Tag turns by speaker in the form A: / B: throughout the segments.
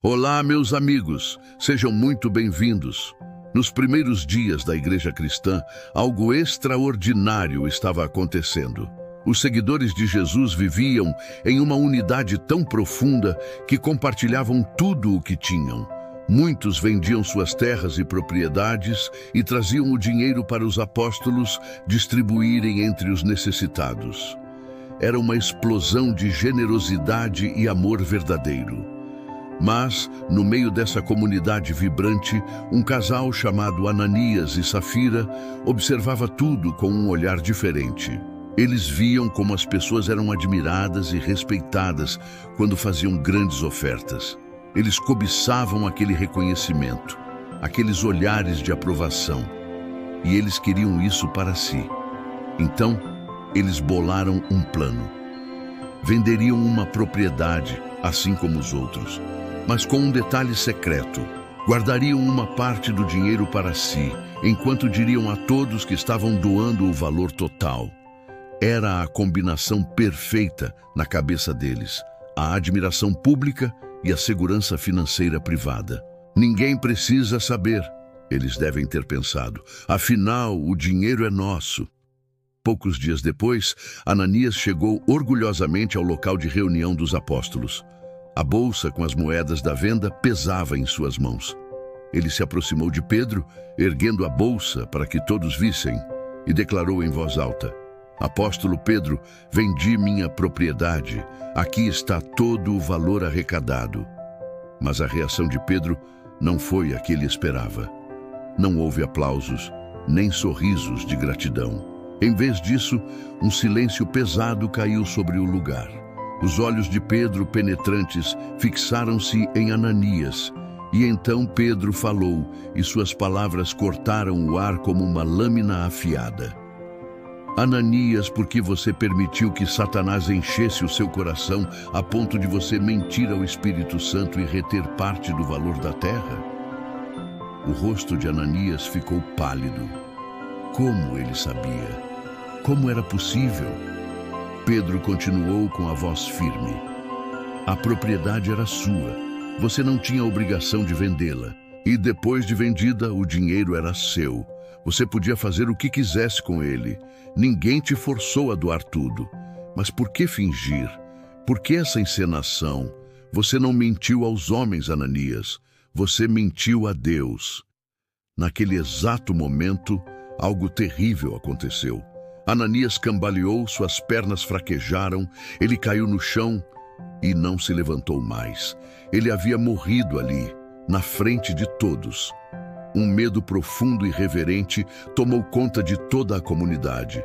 A: Olá, meus amigos, sejam muito bem-vindos. Nos primeiros dias da Igreja Cristã, algo extraordinário estava acontecendo. Os seguidores de Jesus viviam em uma unidade tão profunda que compartilhavam tudo o que tinham. Muitos vendiam suas terras e propriedades e traziam o dinheiro para os apóstolos distribuírem entre os necessitados. Era uma explosão de generosidade e amor verdadeiro. Mas, no meio dessa comunidade vibrante, um casal chamado Ananias e Safira observava tudo com um olhar diferente. Eles viam como as pessoas eram admiradas e respeitadas quando faziam grandes ofertas. Eles cobiçavam aquele reconhecimento, aqueles olhares de aprovação, e eles queriam isso para si. Então, eles bolaram um plano. Venderiam uma propriedade, assim como os outros, mas com um detalhe secreto. Guardariam uma parte do dinheiro para si, enquanto diriam a todos que estavam doando o valor total. Era a combinação perfeita na cabeça deles, a admiração pública e a segurança financeira privada. Ninguém precisa saber, eles devem ter pensado. Afinal, o dinheiro é nosso. Poucos dias depois, Ananias chegou orgulhosamente ao local de reunião dos apóstolos. A bolsa com as moedas da venda pesava em suas mãos. Ele se aproximou de Pedro, erguendo a bolsa para que todos vissem, e declarou em voz alta: Apóstolo Pedro, vendi minha propriedade. Aqui está todo o valor arrecadado. Mas a reação de Pedro não foi a que ele esperava. Não houve aplausos, nem sorrisos de gratidão. Em vez disso, um silêncio pesado caiu sobre o lugar. Os olhos de Pedro, penetrantes, fixaram-se em Ananias. E então Pedro falou, e suas palavras cortaram o ar como uma lâmina afiada. Ananias, por que você permitiu que Satanás enchesse o seu coração a ponto de você mentir ao Espírito Santo e reter parte do valor da terra? O rosto de Ananias ficou pálido. Como ele sabia? Como era possível? Pedro continuou com a voz firme. A propriedade era sua. Você não tinha obrigação de vendê-la. E depois de vendida, o dinheiro era seu. Você podia fazer o que quisesse com ele. Ninguém te forçou a doar tudo. Mas por que fingir? Por que essa encenação? Você não mentiu aos homens, Ananias. Você mentiu a Deus. Naquele exato momento, algo terrível aconteceu. Ananias cambaleou, suas pernas fraquejaram, ele caiu no chão e não se levantou mais. Ele havia morrido ali, na frente de todos. Um medo profundo e reverente tomou conta de toda a comunidade.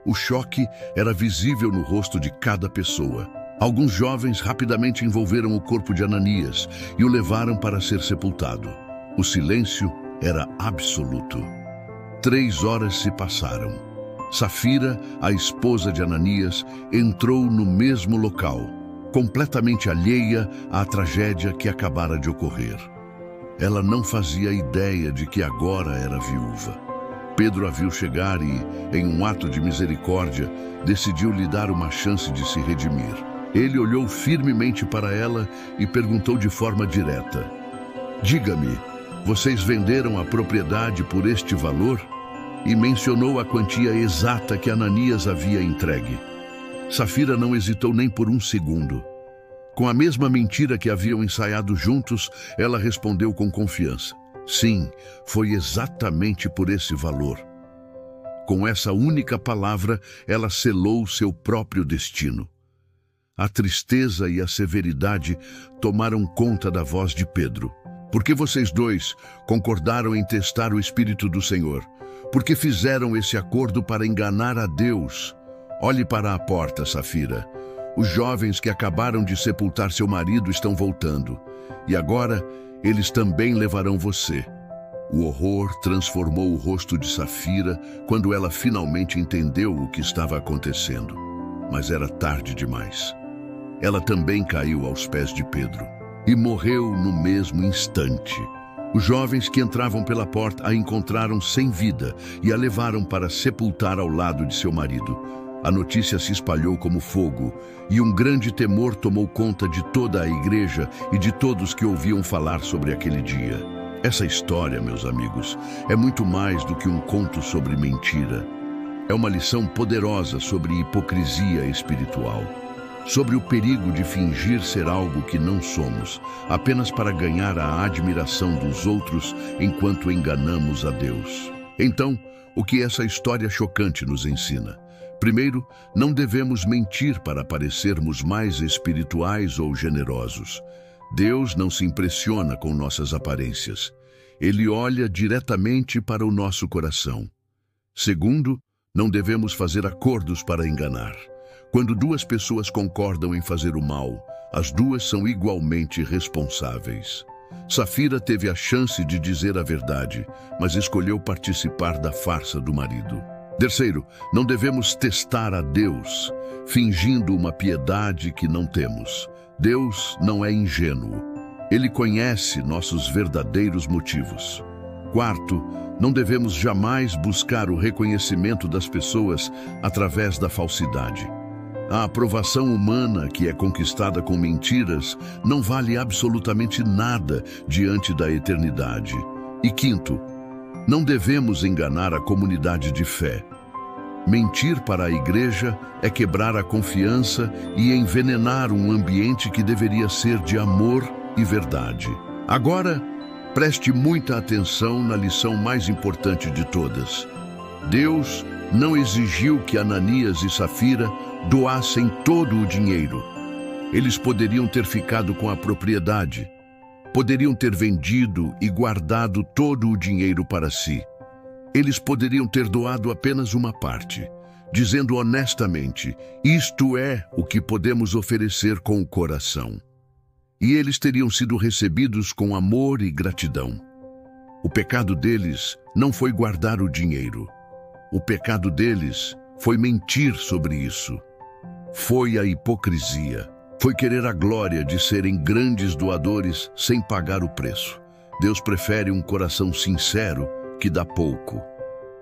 A: O choque era visível no rosto de cada pessoa. Alguns jovens rapidamente envolveram o corpo de Ananias e o levaram para ser sepultado. O silêncio era absoluto. 3 horas se passaram. Safira, a esposa de Ananias, entrou no mesmo local, completamente alheia à tragédia que acabara de ocorrer. Ela não fazia ideia de que agora era viúva. Pedro a viu chegar e, em um ato de misericórdia, decidiu lhe dar uma chance de se redimir. Ele olhou firmemente para ela e perguntou de forma direta: Diga-me, vocês venderam a propriedade por este valor? E mencionou a quantia exata que Ananias havia entregue. Safira não hesitou nem por um segundo. Com a mesma mentira que haviam ensaiado juntos, ela respondeu com confiança: Sim, foi exatamente por esse valor. Com essa única palavra, ela selou seu próprio destino. A tristeza e a severidade tomaram conta da voz de Pedro. Por que vocês dois concordaram em testar o Espírito do Senhor? Porque fizeram esse acordo para enganar a Deus. Olhe para a porta, Safira. Os jovens que acabaram de sepultar seu marido estão voltando. E agora, eles também levarão você. O horror transformou o rosto de Safira quando ela finalmente entendeu o que estava acontecendo. Mas era tarde demais. Ela também caiu aos pés de Pedro e morreu no mesmo instante. Os jovens que entravam pela porta a encontraram sem vida e a levaram para sepultar ao lado de seu marido. A notícia se espalhou como fogo, e um grande temor tomou conta de toda a igreja e de todos que ouviam falar sobre aquele dia. Essa história, meus amigos, é muito mais do que um conto sobre mentira. É uma lição poderosa sobre hipocrisia espiritual, sobre o perigo de fingir ser algo que não somos, apenas para ganhar a admiração dos outros enquanto enganamos a Deus. Então, o que essa história chocante nos ensina? Primeiro, não devemos mentir para parecermos mais espirituais ou generosos. Deus não se impressiona com nossas aparências. Ele olha diretamente para o nosso coração. Segundo, não devemos fazer acordos para enganar. Quando duas pessoas concordam em fazer o mal, as duas são igualmente responsáveis. Safira teve a chance de dizer a verdade, mas escolheu participar da farsa do marido. Terceiro, não devemos testar a Deus, fingindo uma piedade que não temos. Deus não é ingênuo. Ele conhece nossos verdadeiros motivos. Quarto, não devemos jamais buscar o reconhecimento das pessoas através da falsidade. A aprovação humana que é conquistada com mentiras não vale absolutamente nada diante da eternidade. E quinto, não devemos enganar a comunidade de fé. Mentir para a igreja é quebrar a confiança e envenenar um ambiente que deveria ser de amor e verdade. Agora, preste muita atenção na lição mais importante de todas. Deus não exigiu que Ananias e Safira doassem todo o dinheiro. Eles poderiam ter ficado com a propriedade. Poderiam ter vendido e guardado todo o dinheiro para si. Eles poderiam ter doado apenas uma parte, dizendo honestamente, isto é o que podemos oferecer com o coração. E eles teriam sido recebidos com amor e gratidão. O pecado deles não foi guardar o dinheiro. O pecado deles foi mentir sobre isso. Foi a hipocrisia. Foi querer a glória de serem grandes doadores sem pagar o preço. Deus prefere um coração sincero que dá pouco,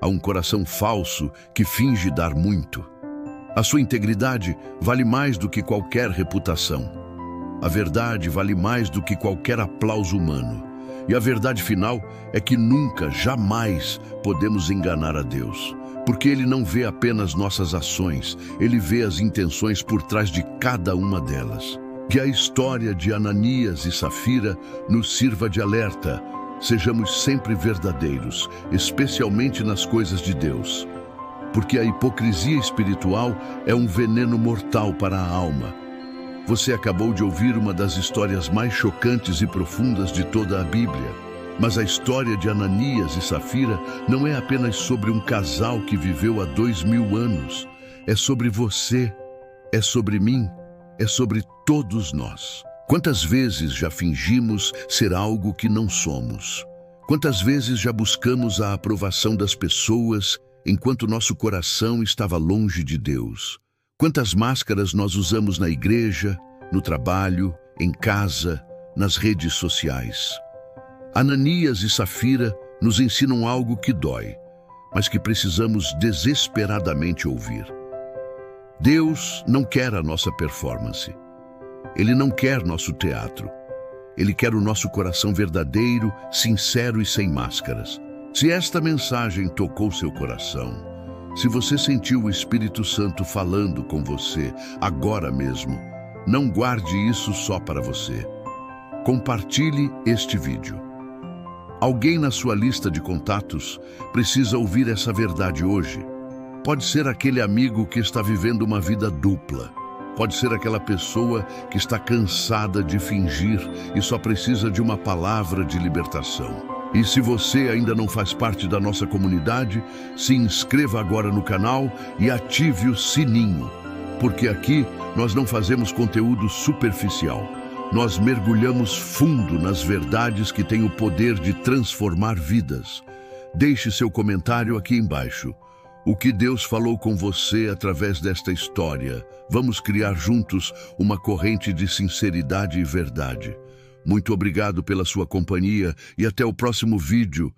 A: a um coração falso que finge dar muito. A sua integridade vale mais do que qualquer reputação. A verdade vale mais do que qualquer aplauso humano. E a verdade final é que nunca, jamais podemos enganar a Deus. Porque Ele não vê apenas nossas ações, Ele vê as intenções por trás de cada uma delas. Que a história de Ananias e Safira nos sirva de alerta. Sejamos sempre verdadeiros, especialmente nas coisas de Deus. Porque a hipocrisia espiritual é um veneno mortal para a alma. Você acabou de ouvir uma das histórias mais chocantes e profundas de toda a Bíblia. Mas a história de Ananias e Safira não é apenas sobre um casal que viveu há 2000 anos. É sobre você, é sobre mim, é sobre todos nós. Quantas vezes já fingimos ser algo que não somos? Quantas vezes já buscamos a aprovação das pessoas enquanto nosso coração estava longe de Deus? Quantas máscaras nós usamos na igreja, no trabalho, em casa, nas redes sociais? Ananias e Safira nos ensinam algo que dói, mas que precisamos desesperadamente ouvir. Deus não quer a nossa performance. Ele não quer nosso teatro. Ele quer o nosso coração verdadeiro, sincero e sem máscaras. Se esta mensagem tocou seu coração, se você sentiu o Espírito Santo falando com você agora mesmo, não guarde isso só para você. Compartilhe este vídeo. Alguém na sua lista de contatos precisa ouvir essa verdade hoje. Pode ser aquele amigo que está vivendo uma vida dupla. Pode ser aquela pessoa que está cansada de fingir e só precisa de uma palavra de libertação. E se você ainda não faz parte da nossa comunidade, se inscreva agora no canal e ative o sininho, porque aqui nós não fazemos conteúdo superficial. Nós mergulhamos fundo nas verdades que têm o poder de transformar vidas. Deixe seu comentário aqui embaixo. O que Deus falou com você através desta história? Vamos criar juntos uma corrente de sinceridade e verdade. Muito obrigado pela sua companhia e até o próximo vídeo.